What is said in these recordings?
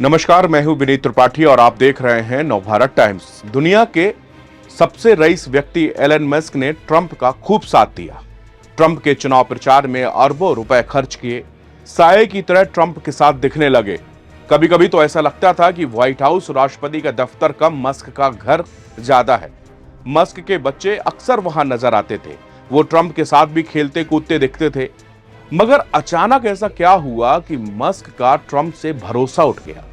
नमस्कार, मैं हूं विनीत त्रिपाठी और आप देख रहे हैं नवभारत टाइम्स। दुनिया के सबसे रईस व्यक्ति एलन मस्क ने ट्रंप का खूब साथ दिया। ट्रंप के चुनाव प्रचार में अरबों रुपए खर्च किए, साये की तरह ट्रंप के साथ दिखने लगे। कभी कभी तो ऐसा लगता था कि व्हाइट हाउस राष्ट्रपति का दफ्तर कम, मस्क का घर ज्यादा है। मस्क के बच्चे अक्सर वहां नजर आते थे, वो ट्रंप के साथ भी खेलते कूदते दिखते थे। मगर अचानक ऐसा क्या हुआ कि मस्क का ट्रंप से भरोसा उठ गया।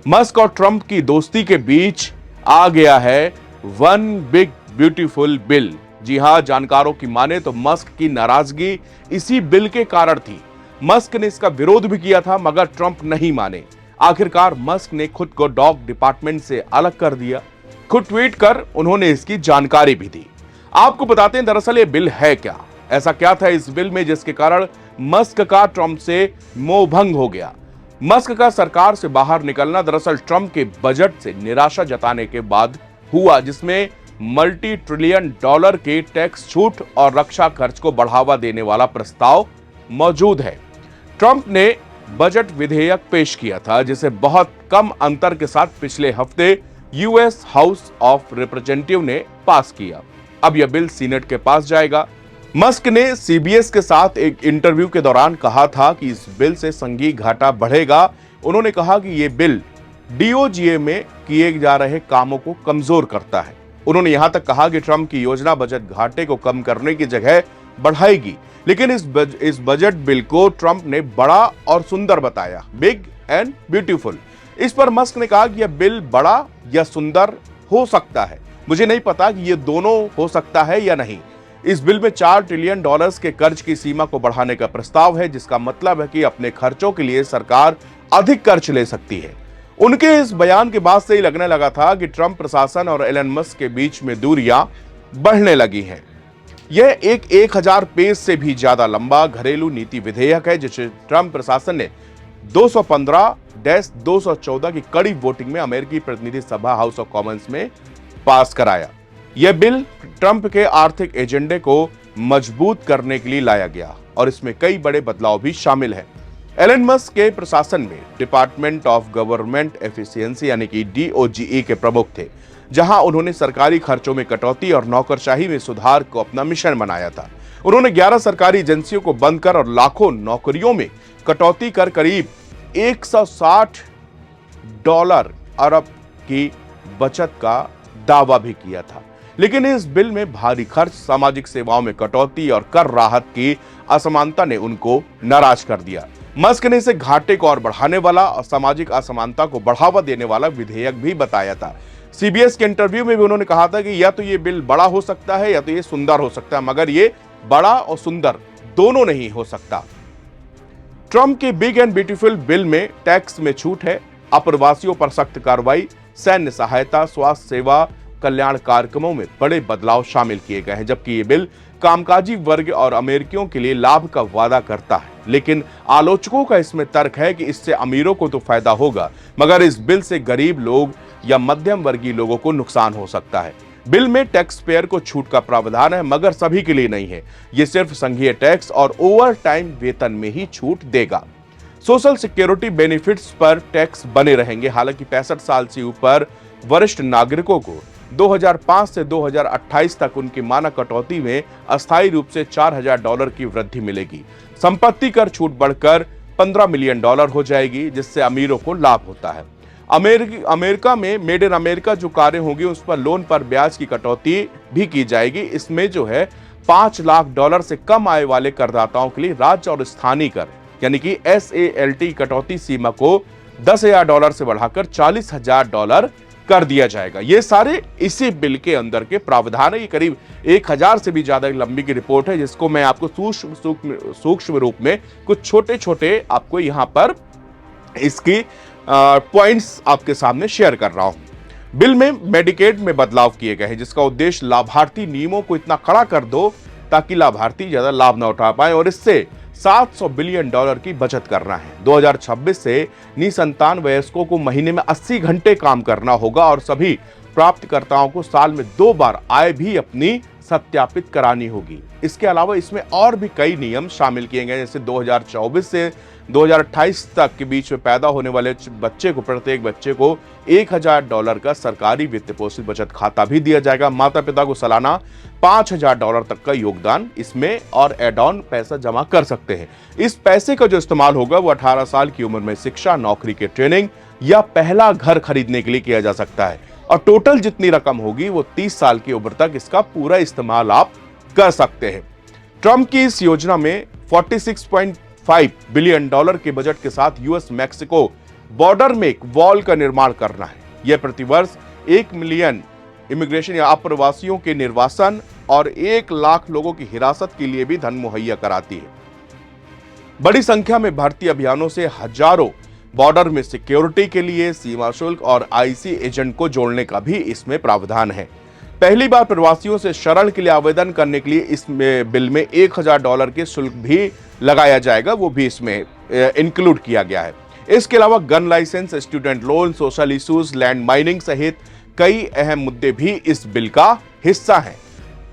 मस्क और ट्रंप की दोस्ती के बीच आ गया है वन बिग ब्यूटीफुल बिल। जी हां, जानकारों की माने तो मस्क की नाराजगी इसी बिल के कारण थी। मस्क ने इसका विरोध भी किया था, मगर ट्रंप नहीं माने। आखिरकार मस्क ने खुद को डॉग डिपार्टमेंट से अलग कर दिया। खुद ट्वीट कर उन्होंने इसकी जानकारी भी दी। आपको बताते हैं दरअसल ये बिल है क्या, ऐसा क्या था इस बिल में जिसके कारण मस्क का ट्रंप से मोहभंग हो गया। मस्क का सरकार से बाहर निकलना दरअसल ट्रंप के बजट से निराशा जताने के बाद हुआ, जिसमें मल्टी ट्रिलियन डॉलर के टैक्स छूट और रक्षा खर्च को बढ़ावा देने वाला प्रस्ताव मौजूद है। ट्रंप ने बजट विधेयक पेश किया था, जिसे बहुत कम अंतर के साथ पिछले हफ्ते यूएस हाउस ऑफ रिप्रेजेंटेटिव ने पास किया। अब यह बिल सीनेट के पास जाएगा। मस्क ने सीबीएस के साथ एक इंटरव्यू के दौरान कहा था कि इस बिल से संघीय घाटा बढ़ेगा। उन्होंने कहा कि यह बिल डीओजीए में किए जा रहे कामों को कमजोर करता है। उन्होंने यहां तक कहा कि ट्रंप की योजना बजट घाटे को कम करने की जगह बढ़ाएगी, लेकिन इस बजट बिल को ट्रंप ने बड़ा और सुंदर बताया, बिग एंड ब्यूटीफुल। इस पर मस्क ने कहा कि यह बिल बड़ा या सुंदर हो सकता है, मुझे नहीं पता कि यह दोनों हो सकता है या नहीं। इस बिल में 4 ट्रिलियन डॉलर्स के कर्ज की सीमा को बढ़ाने का प्रस्ताव है, जिसका मतलब है कि अपने खर्चों के लिए सरकार अधिक कर्ज ले सकती है। उनके इस बयान के बाद से ही लगने लगा था कि ट्रंप प्रशासन और एलन मस्क के बीच में दूरियां बढ़ने लगी हैं। यह एक 1000 पेज से भी ज्यादा लंबा घरेलू नीति विधेयक है, जिसे ट्रंप प्रशासन ने 215-214 की कड़ी वोटिंग में अमेरिकी प्रतिनिधि सभा हाउस ऑफ कॉमन्स में पास कराया। यह बिल ट्रंप के आर्थिक एजेंडे को मजबूत करने के लिए लाया गया और इसमें कई बड़े बदलाव भी शामिल हैं। एलन मस्क के प्रशासन में डिपार्टमेंट ऑफ गवर्नमेंट एफिशिएंसी यानी कि डीओजीई के प्रमुख थे, जहां उन्होंने सरकारी खर्चों में कटौती और नौकरशाही में सुधार को अपना मिशन बनाया था। उन्होंने 11 सरकारी एजेंसियों को बंद कर और लाखों नौकरियों में कटौती कर करीब $160 अरब की बचत का दावा भी किया था। लेकिन इस बिल में भारी खर्च, सामाजिक सेवाओं में कटौती और कर राहत की असमानता ने उनको नाराज कर दिया। मस्क ने इसे घाटे को और बढ़ाने वाला और सामाजिक असमानता को बढ़ावा देने वाला विधेयक भी बताया था। सीबीएस के इंटरव्यू में भी उन्होंने कहा था कि या तो ये बिल बड़ा हो सकता है या तो ये सुंदर हो सकता है, मगर ये बड़ा और सुंदर दोनों नहीं हो सकता। ट्रंप के बिग एंड ब्यूटीफुल बिल में टैक्स में छूट है, अप्रवासियों पर सख्त कार्रवाई, सैन्य सहायता, स्वास्थ्य सेवा, कल्याण कार्यक्रमों में बड़े बदलाव शामिल किए गए हैं। जबकि ये बिल कामकाजी वर्ग और अमेरिकियों के लिए लाभ का वादा करता है, लेकिन आलोचकों का इसमें तर्क है कि इससे अमीरों को तो फायदा होगा, मगर इस बिल से गरीब लोग या मध्यम वर्गीय लोगों को नुकसान हो सकता है। बिल में टैक्स पेयर को छूट का प्रावधान है, मगर सभी के लिए नहीं है। यह सिर्फ संघीय टैक्स और ओवर टाइम वेतन में ही छूट देगा। सोशल सिक्योरिटी बेनिफिट्स पर टैक्स बने रहेंगे। हालांकि 65 साल से ऊपर वरिष्ठ नागरिकों को 2005 से 2028 तक उनकी मानक कटौती में अस्थायी रूप से $4000 की वृद्धि मिलेगी। संपत्ति कर छूट बढ़कर $15 मिलियन हो जाएगी, जिससे अमीरों को लाभ होता है। अमेरिका में मेड इन अमेरिका जो कारें होंगी उस पर लोन पर ब्याज की कटौती भी की जाएगी। इसमें जो है $5 लाख से कम आय वाले करदाताओं के लिए राज्य और स्थानीय कर यानी कि SALT कटौती सीमा को $10,000 से बढ़ाकर $40,000 कर दिया जाएगा। ये सारे इसी बिल के अंदर के प्रावधान है। ये करीब 1000 से भी ज्यादा लंबी की रिपोर्ट है, जिसको मैं आपको सूक्ष्म रूप में कुछ छोटे छोटे आपको यहां पर इसकी पॉइंट्स आपके सामने शेयर कर रहा हूं। बिल में मेडिकेड में बदलाव किए गए हैं, जिसका उद्देश्य लाभार्थी नियमों को इतना कड़ा कर दो ताकि लाभार्थी ज्यादा लाभ न उठा पाए और इससे $700 बिलियन की बचत करना है। 2026 से निसंतान वयस्कों को महीने में 80 घंटे काम करना होगा और सभी प्राप्तकर्ताओं को साल में 2 बार आय भी अपनी सत्यापित करानी होगी। इसके अलावा इसमें और भी कई नियम शामिल किए गए, जैसे 2024 से 2028 तक के बीच में पैदा होने वाले बच्चे को, प्रत्येक बच्चे को $1000 का सरकारी वित्त पोषित बचत खाता भी दिया जाएगा। माता पिता को सालाना $5000 तक का योगदान इसमें और एड ऑन पैसा जमा कर सकते हैं। इस पैसे का जो इस्तेमाल होगा वो 18 साल की उम्र में शिक्षा, नौकरी के ट्रेनिंग या पहला घर खरीदने के लिए किया जा सकता है, और टोटल जितनी रकम होगी वो 30 साल की उम्र तक इसका पूरा इस्तेमाल आप कर सकते हैं। ट्रंप की इस योजना में $46.5 बिलियन के बजट के साथ यूएस मैक्सिको बॉर्डर में एक वॉल का निर्माण करना है। यह प्रतिवर्ष 1 मिलियन इमिग्रेशन या अप्रवासियों के निर्वासन और 1 लाख लोगों की हिरासत के लिए भी धन मुहैया कराती है। बड़ी संख्या में भर्ती अभियानों से हजारों बॉर्डर में सिक्योरिटी के लिए सीमा शुल्क और आईसी एजेंट को जोड़ने का भी इसमें प्रावधान है। पहली बार प्रवासियों से शरण के लिए आवेदन करने के लिए इसमें बिल में $1000 के शुल्क भी लगाया जाएगा, वो भी इसमें इंक्लूड किया गया है। इसके अलावा gun licence, student loan, social issues, land mining सहित कई अहम मुद्दे भी इस बिल का हिस्सा हैं।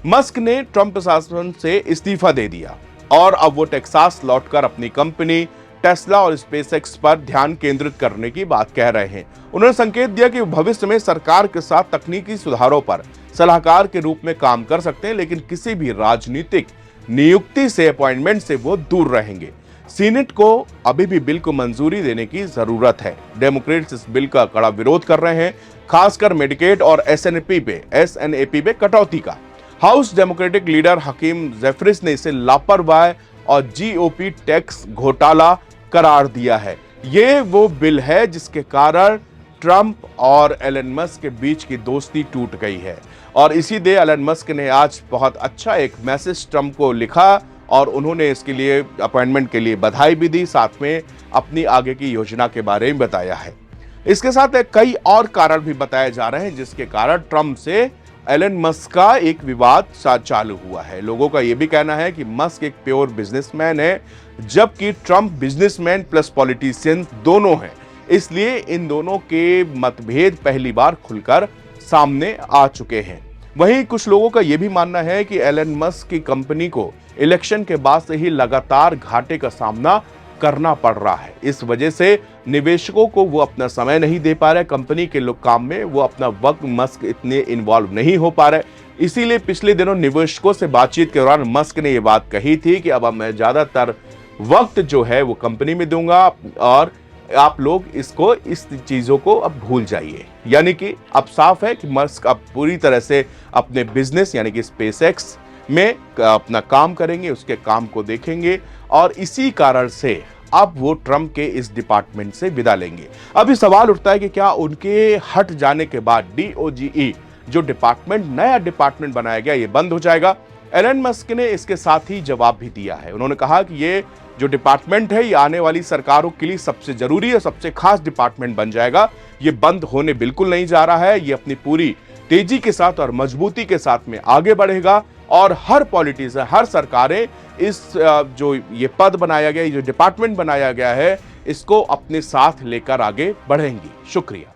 मस्क ने ट्रंप प्रशासन से इस्तीफा दे दिया और अब वो टेक्सास लौटकर अपनी कंपनी टेस्ला और स्पेसएक्स पर ध्यान केंद्रित करने की बात कह रहे हैं। उन्होंने संकेत दिया कि भविष्य में सरकार के साथ तकनीकी सुधारों पर सलाहकार के रूप में काम कर सकते हैं, लेकिन किसी भी राजनीतिक नियुक्ति से, अपॉइंटमेंट से वो दूर रहेंगे। सीनेट को अभी भी बिल को मंजूरी देने की जरूरत है। डेमोक्रेट्स इस बिल का कड़ा विरोध कर रहे हैं, खासकर मेडिकेड और एसएनएपी पे कटौती का। हाउस डेमोक्रेटिक लीडर हकीम जेफरिस ने इसे लापरवाह और जीओपी टैक्स घोटाला करार दिया है। ये वो बिल है जिसके कारण ट्रंप और एलन मस्क के बीच की दोस्ती टूट गई है, और इसी दे एलन मस्क ने आज बहुत अच्छा एक मैसेज ट्रंप को लिखा और उन्होंने इसके लिए अपॉइंटमेंट के लिए बधाई भी दी, साथ में अपनी आगे की योजना के बारे में बताया है। इसके साथ कई और कारण भी बताए जा रहे हैं जिसके कारण ट्रंप से एलन मस्क का एक विवाद चालू हुआ है। लोगों का यह भी कहना है कि मस्क एक प्योर बिजनेसमैन है, जबकि ट्रंप बिजनेसमैन प्लस पॉलिटिशियन दोनों हैं। इसलिए इन दोनों के मतभेद पहली बार खुलकर सामने आ चुके हैं। वहीं कुछ लोगों का यह भी मानना है कि एलन मस्क की कंपनी को इलेक्शन के बाद से ही लगातार घाटे का सामना करना पड़ रहा है। इस वजह से निवेशकों को वो अपना समय नहीं दे पा रहे, कंपनी के लोग काम में वो अपना वक्त मस्क इतने इन्वॉल्व नहीं हो पा रहे। इसीलिए पिछले दिनों निवेशकों से बातचीत के दौरान मस्क ने ये बात कही थी कि अब मैं ज्यादातर वक्त जो है वो कंपनी में दूंगा और आप लोग इस चीजों को अब भूल जाइए। यानी कि अब साफ है कि मस्क अब पूरी तरह से अपने बिजनेस यानी कि स्पेसएक्स में अपना काम करेंगे, उसके काम को देखेंगे, और इसी कारण से अब वो ट्रंप के इस डिपार्टमेंट से विदा लेंगे। अभी सवाल उठता है कि क्या उनके हट जाने के बाद DOGE जो डिपार्टमेंट, नया डिपार्टमेंट बनाया गया, ये बंद हो जाएगा। एलन मस्क ने इसके साथ ही जवाब भी दिया है। उन्होंने कहा कि ये जो डिपार्टमेंट है ये आने वाली सरकारों के लिए सबसे जरूरी और सबसे खास डिपार्टमेंट बन जाएगा। ये बंद होने बिल्कुल नहीं जा रहा है, ये अपनी पूरी तेजी के साथ और मजबूती के साथ में आगे बढ़ेगा, और हर पॉलिटिशियन, हर सरकारें इस जो ये पद बनाया गया, ये जो डिपार्टमेंट बनाया गया है, इसको अपने साथ लेकर आगे बढ़ेंगी। शुक्रिया।